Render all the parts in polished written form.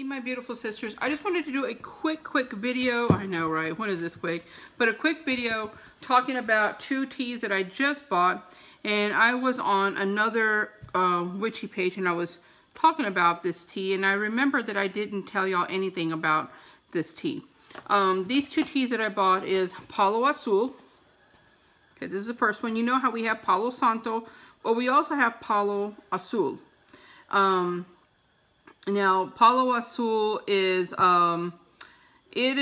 My beautiful sisters, I just wanted to do a quick video. I know, right? When is this quick? But a quick video talking about 2 teas that I just bought. And I was on another witchy page and I was talking about this tea, and I remembered that I didn't tell y'all anything about this tea. These 2 teas that I bought is Palo Azul. Okay, this is the first one. You know how we have Palo Santo, but we also have Palo Azul. Now, Palo Azul is it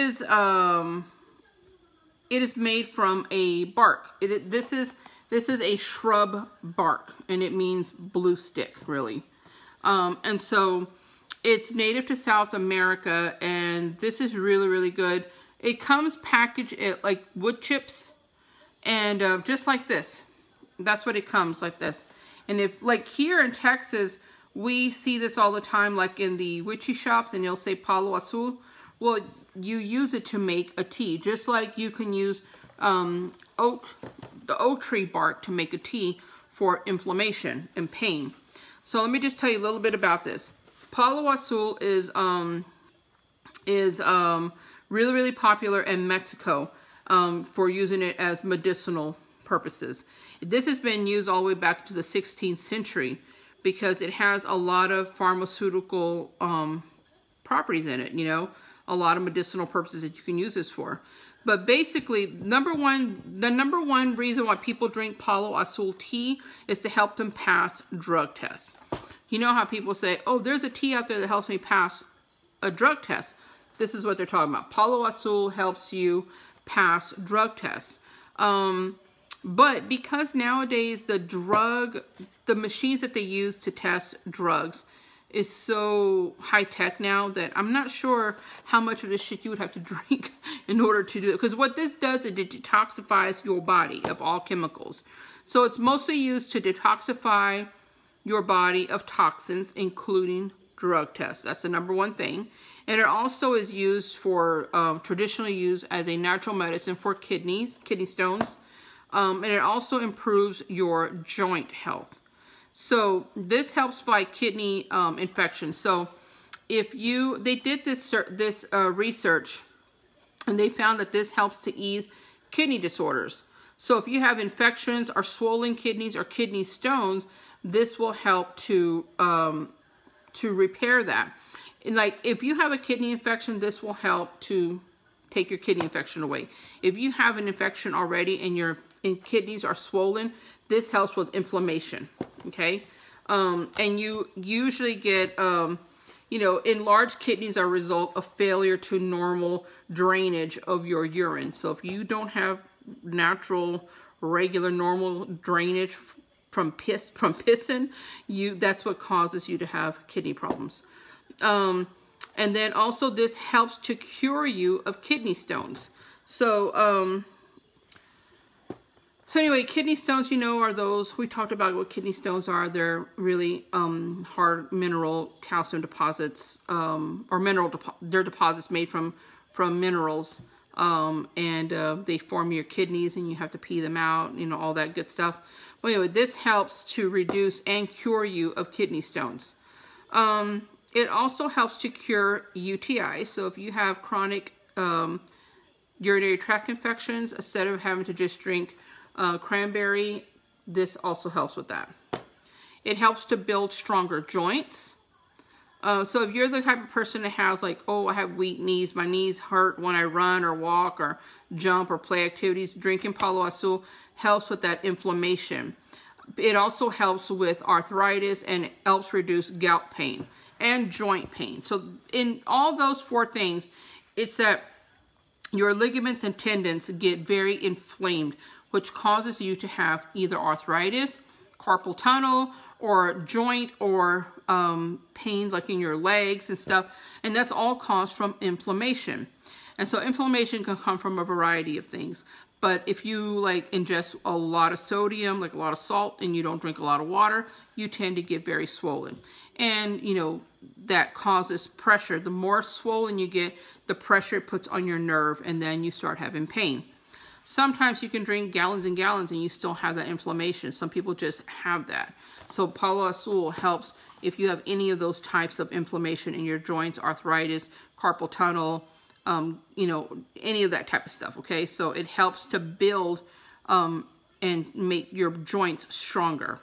is made from a bark. This is a shrub bark, and it means blue stick, really. And so it's native to South America, and this is really good. It comes packaged like wood chips, and just like this. That's what it comes, like this. And if, like here in Texas, we see this all the time, like in the witchy shops, and they'll say Palo Azul. Well, you use it to make a tea, just like you can use the oak tree bark to make a tea for inflammation and pain. So let me just tell you a little bit about this. Palo Azul is really popular in Mexico for using it as medicinal purposes. This has been used all the way back to the 16th century because it has a lot of pharmaceutical properties in it, you know, a lot of medicinal purposes that you can use this for. But basically, the number one reason why people drink Palo Azul tea is to help them pass drug tests. You know how people say, oh, there's a tea out there that helps me pass a drug test. This is what they're talking about. Palo Azul helps you pass drug tests. But because nowadays the machines that they use to test drugs is so high-tech now that I'm not sure how much of this shit you would have to drink in order to do it. Because what this does is it detoxifies your body of all chemicals. So it's mostly used to detoxify your body of toxins, including drug tests. That's the #1 thing. And it also is used for, traditionally used as a natural medicine for kidney stones. And it also improves your joint health. So this helps fight kidney infections. So if they did this research, and they found that this helps to ease kidney disorders. So if you have infections or swollen kidneys or kidney stones, this will help to repair that. And like if you have a kidney infection, this will help to take your kidney infection away. If you have an infection already and your kidneys are swollen, this helps with inflammation, okay? And you usually get, you know, enlarged kidneys are a result of failure to normal drainage of your urine. So if you don't have natural, regular, normal drainage from pissing, that's what causes you to have kidney problems. And then also this helps to cure you of kidney stones. So, so anyway, kidney stones, you know, are those, we talked about what kidney stones are. They're really hard mineral calcium deposits, or they're deposits made from minerals, and they form your kidneys and you have to pee them out, you know, all that good stuff. Well, anyway, this helps to reduce and cure you of kidney stones. It also helps to cure UTIs. So if you have chronic urinary tract infections, instead of having to just drink cranberry, this also helps with that. It helps to build stronger joints. So if you're the type of person that has like, oh, I have weak knees, my knees hurt when I run or walk or jump or play activities, drinking Palo Azul helps with that inflammation. It also helps with arthritis and helps reduce gout pain and joint pain. So in all those 4 things, it's that your ligaments and tendons get very inflamed, which causes you to have either arthritis, carpal tunnel, or joint or pain like in your legs and stuff. And that's all caused from inflammation. And so inflammation can come from a variety of things. But if you like ingest a lot of sodium, like a lot of salt, and you don't drink a lot of water, you tend to get very swollen. And, you know, that causes pressure. The more swollen you get, the pressure it puts on your nerve, and then you start having pain. Sometimes you can drink gallons and gallons and you still have that inflammation. Some people just have that. So Palo Azul helps if you have any of those types of inflammation in your joints, arthritis, carpal tunnel, you know, any of that type of stuff, okay? So it helps to build and make your joints stronger.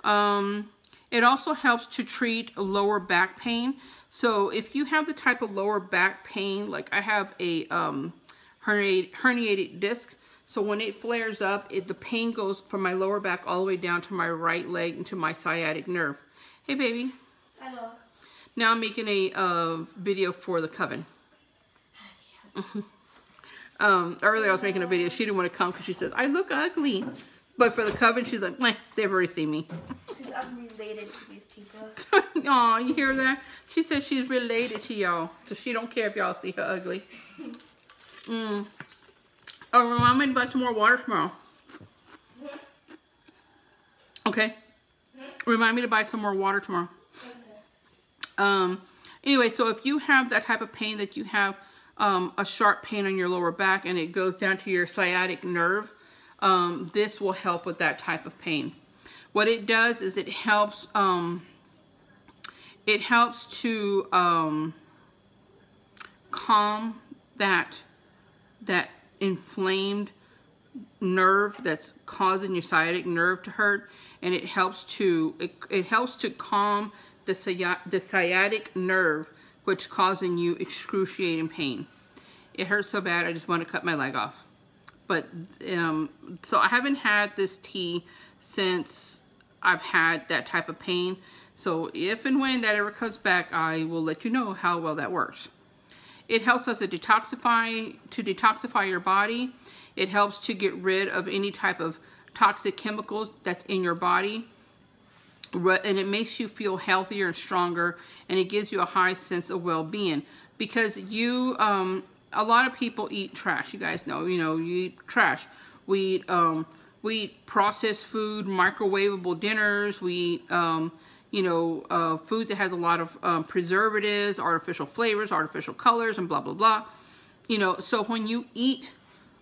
It also helps to treat lower back pain. So if you have the type of lower back pain, like I have a herniated disc, so when it flares up, the pain goes from my lower back all the way down to my right leg and to my sciatic nerve. Hey, baby. Hello. Now I'm making a video for the coven. Earlier I was making a video. She didn't want to come because she says, I look ugly. But for the coven, she's like, meh, they've already seen me. Because I'm related to these people. Aw, you hear that? She says she's related to y'all. So she don't care if y'all see her ugly. Oh, remind me to buy some more water tomorrow. Okay? Remind me to buy some more water tomorrow. Anyway, so if you have that type of pain that you have a sharp pain on your lower back and it goes down to your sciatic nerve, this will help with that type of pain. What it does is it helps to calm that inflamed nerve that's causing your sciatic nerve to hurt, and it helps to calm the sciatic nerve, which causing you excruciating pain. It hurts so bad I just want to cut my leg off. But so I haven't had this tea since I've had that type of pain. So if and when that ever comes back, I will let you know how well that works. It helps us to detoxify your body. It helps to get rid of any type of toxic chemicals that's in your body. And it makes you feel healthier and stronger, and it gives you a high sense of well-being. Because you, a lot of people eat trash. You guys know, you eat trash. We eat processed food, microwavable dinners. We eat, food that has a lot of preservatives, artificial flavors, artificial colors, and blah, blah, blah. So when you eat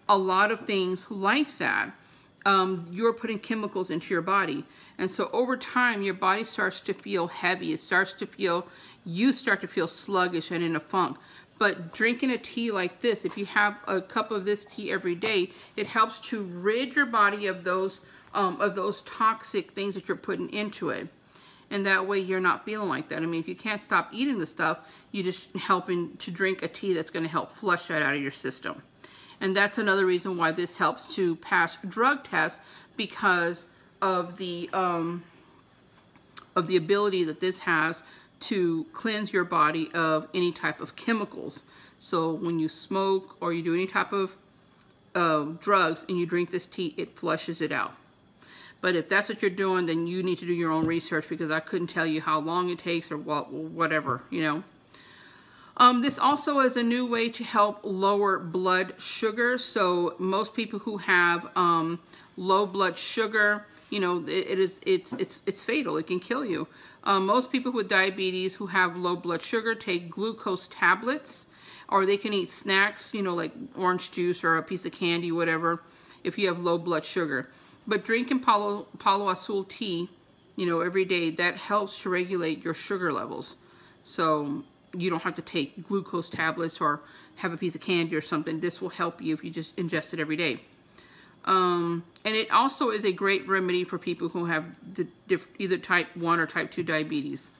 a lot of things like that, you're putting chemicals into your body. And so over time, your body starts to feel heavy. You start to feel sluggish and in a funk. But drinking a tea like this, if you have a cup of this tea every day, it helps to rid your body of those toxic things that you're putting into it. And that way you're not feeling like that. I mean, if you can't stop eating the stuff, you're just helping to drink a tea that's going to help flush that out of your system. And that's another reason why this helps to pass drug tests, because of the ability that this has to cleanse your body of any type of chemicals. So when you smoke or you do any type of drugs and you drink this tea, it flushes it out. But if that's what you're doing, then you need to do your own research, because I couldn't tell you how long it takes or whatever, This also is a new way to help lower blood sugar. So most people who have low blood sugar, it's fatal. It can kill you. Most people with diabetes who have low blood sugar take glucose tablets, or they can eat snacks, like orange juice or a piece of candy, whatever, if you have low blood sugar. But drinking Palo Azul tea, every day, that helps to regulate your sugar levels. So you don't have to take glucose tablets or have a piece of candy or something. This will help you if you just ingest it every day. And it also is a great remedy for people who have either type 1 or type 2 diabetes.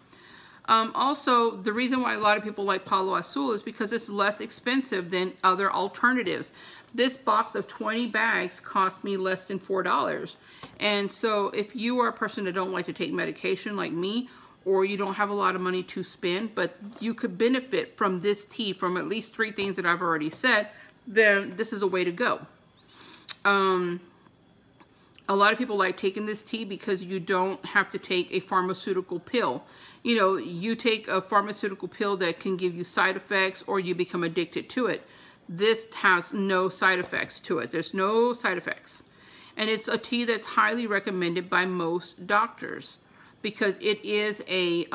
Also, the reason why a lot of people like Palo Azul is because it's less expensive than other alternatives. This box of 20 bags cost me less than $4. And so if you are a person that don't like to take medication like me, or you don't have a lot of money to spend, but you could benefit from this tea, from at least 3 things that I've already said, then this is a way to go. A lot of people like taking this tea because you don't have to take a pharmaceutical pill. You take a pharmaceutical pill that can give you side effects, or you become addicted to it. This has no side effects to it. There's no side effects. And it's a tea that's highly recommended by most doctors, because it is a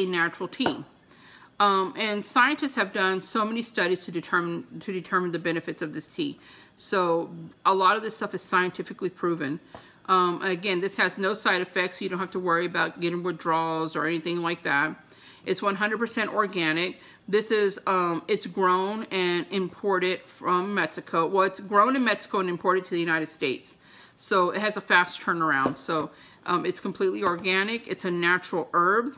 natural tea. And scientists have done so many studies to determine the benefits of this tea. So a lot of this stuff is scientifically proven. Again, this has no side effects, so you don't have to worry about getting withdrawals or anything like that. It's 100% organic. This is, it's grown and imported from Mexico. Well, it's grown in Mexico and imported to the United States. So it has a fast turnaround. So it's completely organic. It's a natural herb.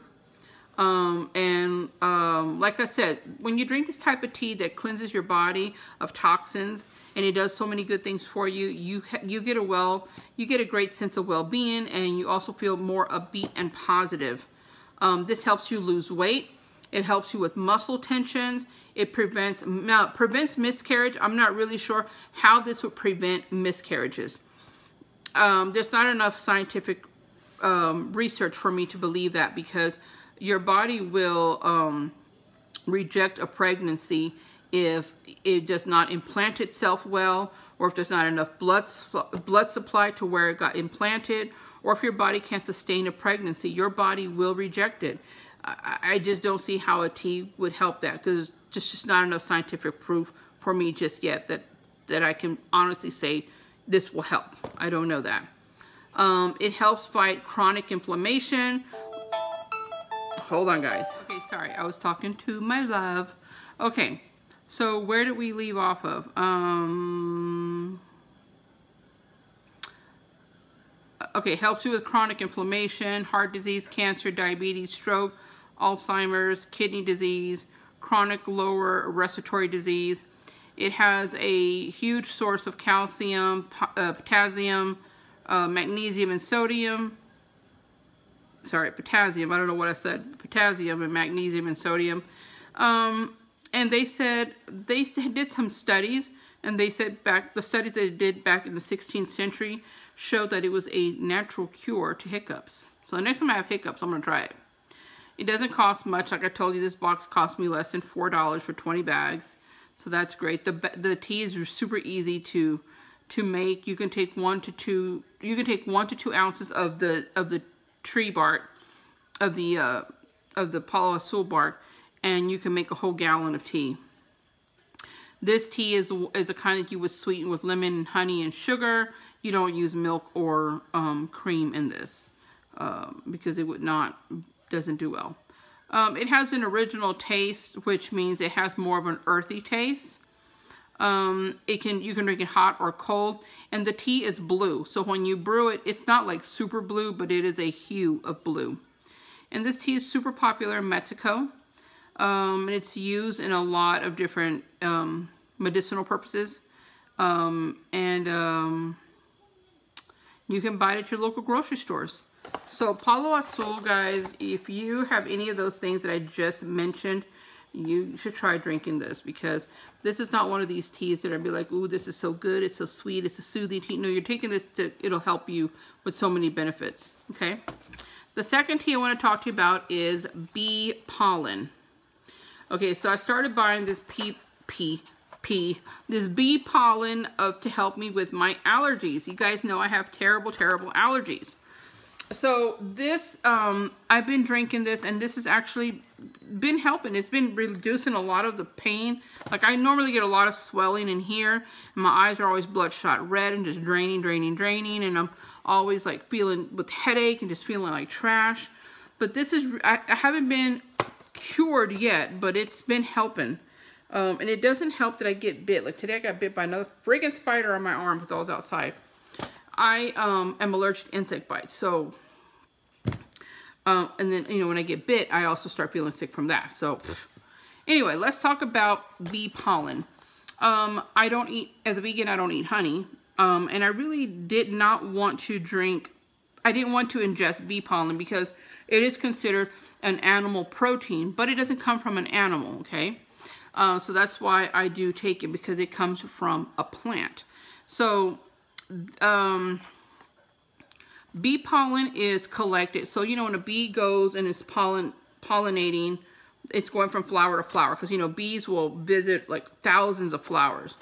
Like I said, when you drink this type of tea that cleanses your body of toxins, and it does so many good things for you, you get a great sense of well-being, and you also feel more upbeat and positive. This helps you lose weight. It helps you with muscle tensions. It prevents miscarriage. I'm not really sure how this would prevent miscarriages. There's not enough scientific research for me to believe that, because your body will reject a pregnancy if it does not implant itself well, or if there's not enough blood supply to where it got implanted, or if your body can't sustain a pregnancy, your body will reject it. I just don't see how a tea would help that, because there's just not enough scientific proof for me just yet that I can honestly say this will help. I don't know that. It helps fight chronic inflammation. Hold on, guys. Okay, sorry, I was talking to my love. Okay, so where did we leave off of? Okay, helps you with chronic inflammation, heart disease, cancer, diabetes, stroke, Alzheimer's, kidney disease, chronic lower respiratory disease. It has a huge source of calcium, potassium, magnesium, and sodium. Sorry, potassium. I don't know what I said. Potassium and magnesium and sodium. And they said, they did some studies, and they said the studies they did back in the 16th century showed that it was a natural cure to hiccups. So the next time I have hiccups, I'm going to try it. It doesn't cost much. Like I told you, this box cost me less than $4 for 20 bags. So that's great. The teas are super easy to make. You can take 1 to 2 ounces of the tree bark, of the Palo Azul bark, and you can make a whole gallon of tea. This tea is a kind that you would sweeten with lemon, honey, and sugar. You don't use milk or cream in this because it doesn't do well. It has an original taste, which means it has more of an earthy taste. You can drink it hot or cold, and the tea is blue. So when you brew it, it's not like super blue, but it is a hue of blue. And this tea is super popular in Mexico. And it's used in a lot of different medicinal purposes. You can buy it at your local grocery stores. So Palo Azul, guys, if you have any of those things that I just mentioned, you should try drinking this, because this is not one of these teas that I'd be like, ooh, this is so good, it's so sweet, it's a soothing tea. No, you're taking this it'll help you with so many benefits, okay? The second tea I want to talk to you about is bee pollen. Okay, so I started buying this this bee pollen to help me with my allergies. You guys know I have terrible, terrible allergies. So this, I've been drinking this, and this has actually been helping. It's been reducing a lot of the pain. Like, I normally get a lot of swelling in here, and my eyes are always bloodshot red and just draining, and I'm always like feeling with headache and just feeling like trash. But this is, I haven't been cured yet, but it's been helping. And it doesn't help that I get bit. Like today I got bit by another friggin' spider on my arm because I was outside. I am allergic to insect bites, so and then, you know, when I get bit, I also start feeling sick from that. So anyway, let's talk about bee pollen. I don't eat, as a vegan, I don't eat honey, and I really did not want to I didn't want to ingest bee pollen because it is considered an animal protein, but it doesn't come from an animal, okay? So that's why I do take it, because it comes from a plant. So bee pollen is collected. So, you know, when a bee goes and is pollinating, it's going from flower to flower, because, you know, bees will visit like thousands of flowers.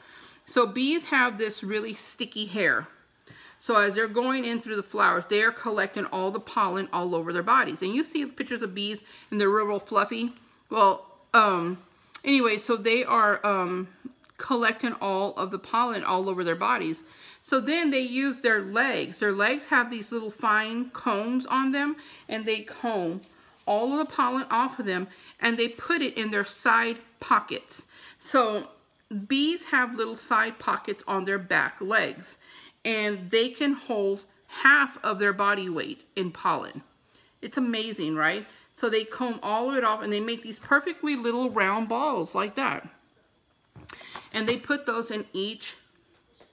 So bees have this really sticky hair. So as they're going in through the flowers, they are collecting all the pollen all over their bodies. And you see pictures of bees and they're real fluffy. Well, anyway, so they are collecting all of the pollen all over their bodies. So then they use their legs. Their legs have these little fine combs on them, and they comb all of the pollen off of them, and they put it in their side pockets. So bees have little side pockets on their back legs, and they can hold half of their body weight in pollen. It's amazing, right? So they comb all of it off, and they make these perfectly little round balls like that. And they put those in each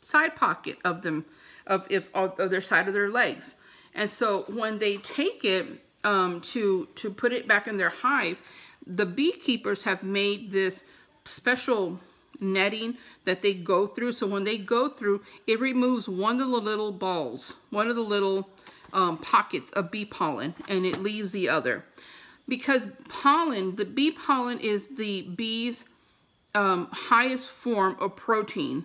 side pocket of them, of their side of their legs. And so when they take it to put it back in their hive, the beekeepers have made this special netting that they go through. So when they go through, it removes one of the little balls, one of the little pockets of bee pollen, and it leaves the other. Because pollen, the bee pollen is the bee's highest form of protein.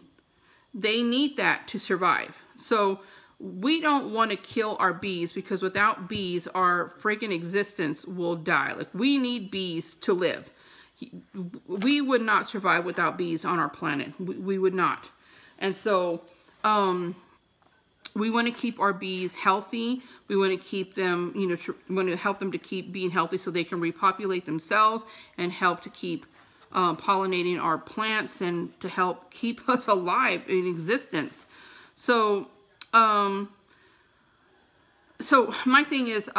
They need that to survive. So we don't want to kill our bees, because without bees, our freaking existence will die. Like, we need bees to live. We would not survive without bees on our planet. We would not. And so we want to keep our bees healthy. We want to keep them, you know, we want to help them to keep being healthy so they can repopulate themselves and help to keep pollinating our plants and to help keep us alive in existence. So, so my thing is,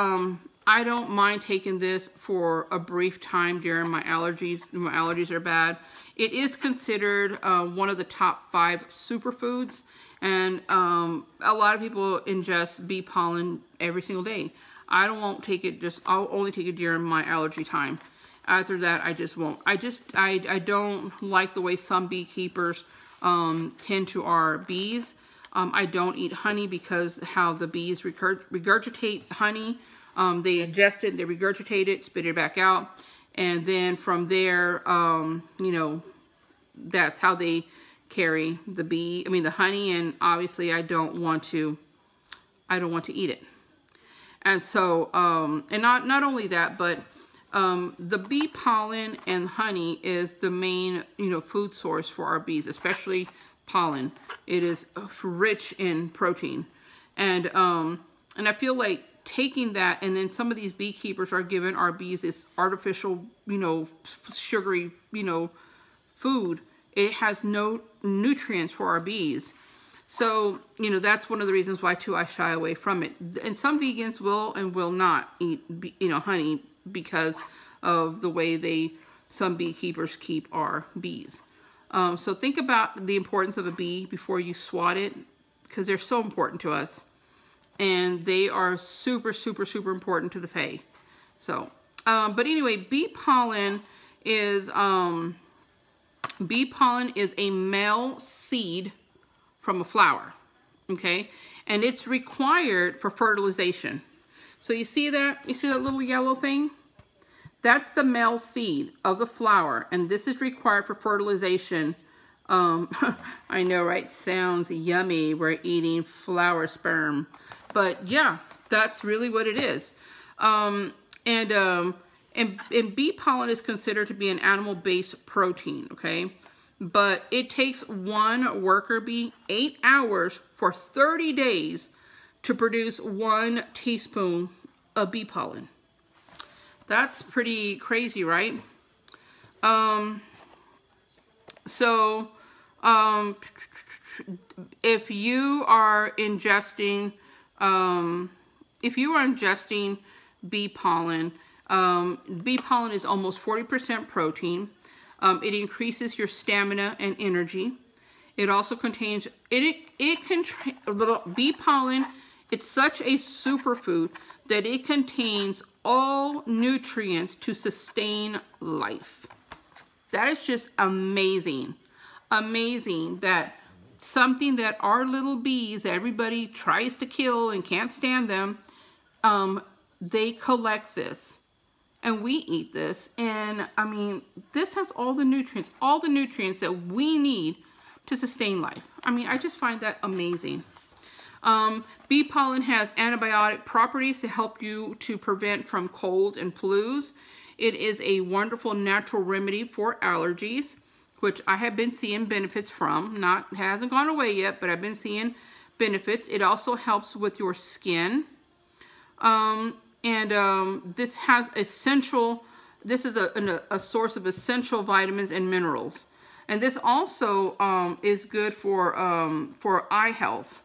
I don't mind taking this for a brief time during my allergies. My allergies are bad. It is considered one of the top 5 superfoods, and a lot of people ingest bee pollen every single day. I won't take it. I'll only take it during my allergy time. After that, I just won't. I don't like the way some beekeepers tend to our bees. I don't eat honey because how the bees regurgitate honey. They ingest it, they regurgitate it, spit it back out, and then from there, you know, that's how they carry the honey, and obviously I don't want to eat it. And so, and not only that, but the bee pollen and honey is the main, you know, food source for our bees, especially pollen. It is rich in protein, and I feel like taking that, and then some of these beekeepers are giving our bees this artificial, you know, sugary, you know, food. It has no nutrients for our bees. So, you know, that's one of the reasons why too I shy away from it. And some vegans will and will not eat, you know, honey because of the way some beekeepers keep our bees. So think about the importance of a bee before you swat it, because they're so important to us. And they are super, super, super important to the Fae. So, but anyway, bee pollen is a male seed from a flower, okay? And it's required for fertilization. So you see that? You see that little yellow thing? That's the male seed of the flower, and this is required for fertilization. I know, right? Sounds yummy. We're eating flower sperm. But yeah, that's really what it is. And bee pollen is considered to be an animal-based protein, okay? But it takes one worker bee 8 hours for 30 days to produce 1 teaspoon of bee pollen. That's pretty crazy, right? So, if you are ingesting bee pollen is almost 40% protein. It increases your stamina and energy. It also contains, bee pollen, it's such a superfood that it contains all nutrients to sustain life. That is just amazing. Amazing that something that our little bees, everybody tries to kill and can't stand them, they collect this. And we eat this, and I mean, this has all the nutrients that we need to sustain life. I mean, I just find that amazing. Bee pollen has antibiotic properties to help you to prevent from colds and flus. It is a wonderful natural remedy for allergies, which I have been seeing benefits from. Hasn't gone away yet, but I've been seeing benefits. It also helps with your skin. This has essential, this is a source of essential vitamins and minerals. And this also is good for eye health.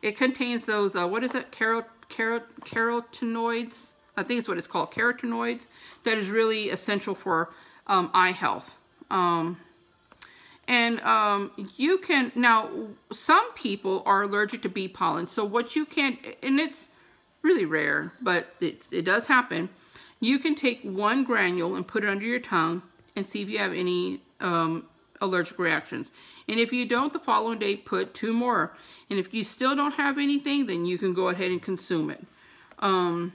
It contains those, what is it, carotenoids? I think it's what it's called, carotenoids. That is really essential for eye health. You can, now, some people are allergic to bee pollen. So what you can, and it's really rare, but it does happen. You can take one granule and put it under your tongue and see if you have any allergic reactions. And if you don't, the following day, put 2 more. And if you still don't have anything, then you can go ahead and consume it. And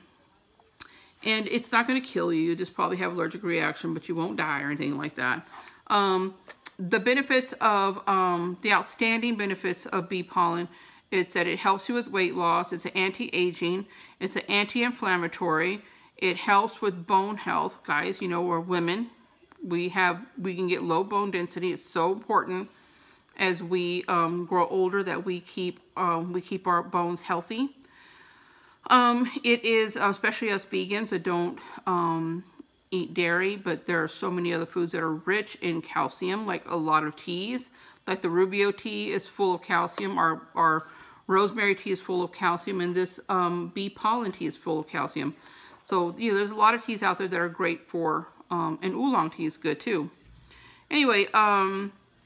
it's not going to kill you. You just probably have allergic reaction, but you won't die or anything like that. The benefits of, the outstanding benefits of bee pollen, it's that it helps you with weight loss. It's an anti-aging. It's an anti-inflammatory. It helps with bone health. Guys, you know, we're women. We can get low bone density. It's so important as we grow older that we keep our bones healthy. It is, especially us vegans that don't eat dairy, but there are so many other foods that are rich in calcium, like a lot of teas. Like the Rubio tea is full of calcium. Our rosemary tea is full of calcium, and this bee pollen tea is full of calcium. So, you know, there's a lot of teas out there that are great for, and oolong tea is good too. Anyway,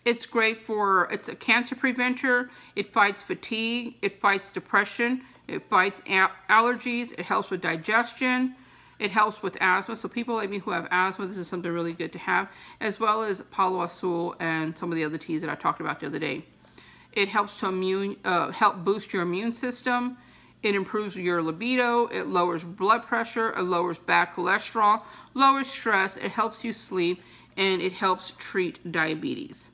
it's great for, it's a cancer preventer. It fights fatigue. It fights depression. It fights allergies. It helps with digestion. It helps with asthma. So people like me who have asthma, this is something really good to have, as well as Palo Azul and some of the other teas that I talked about the other day. It helps to help boost your immune system. It improves your libido. It lowers blood pressure. It lowers bad cholesterol, lowers stress. It helps you sleep, and it helps treat diabetes.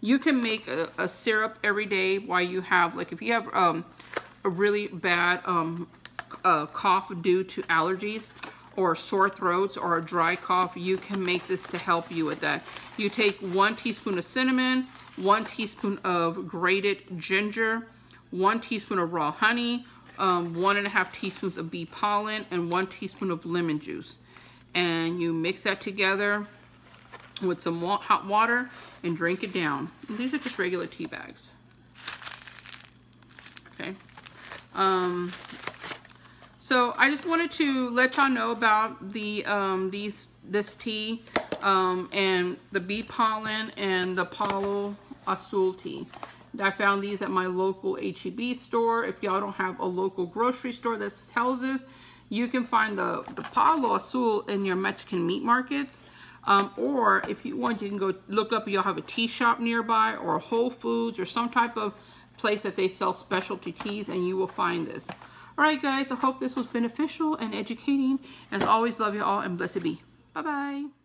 You can make a syrup every day while you have, like if you have a really bad cough due to allergies or sore throats or a dry cough, you can make this to help you with that. You take 1 teaspoon of cinnamon, 1 teaspoon of grated ginger, 1 teaspoon of raw honey, 1.5 teaspoons of bee pollen, and 1 teaspoon of lemon juice. And you mix that together with some hot water and drink it down. And these are just regular tea bags. Okay. So I just wanted to let y'all know about the this tea and the bee pollen and the Palo Azul tea. I found these at my local H-E-B store. If y'all don't have a local grocery store that sells this, you can find the Palo Azul in your Mexican meat markets. Or if you want, you can go look up, you'll have a tea shop nearby or a Whole Foods or some type of place that they sell specialty teas, and you will find this. All right, guys, I hope this was beneficial and educating. As always, love you all and blessed be. Bye-bye.